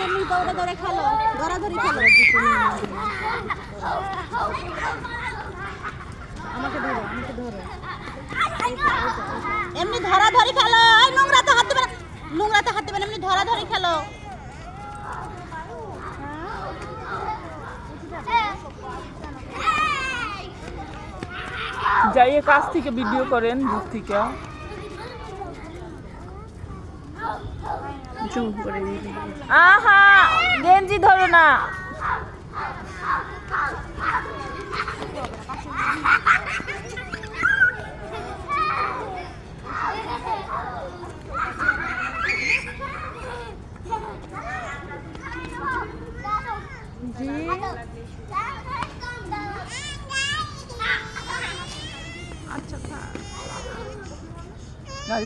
এমনি দৌড়ে দৌড়ে খেলো, ধরাধরি খেলো। আমাকে ধরো, আমাকে ধরো। এমনি ধরাধরি খেলো। এই নোংরাতে হাত দেবে না, নোংরাতে হাত দেবে না, এমনি ধরাধরি খেলো। যাইয়ে কাছ থেকে ভিডিও করেন, দূর থেকে জুম করে আহা গেঞ্জি ধরো না।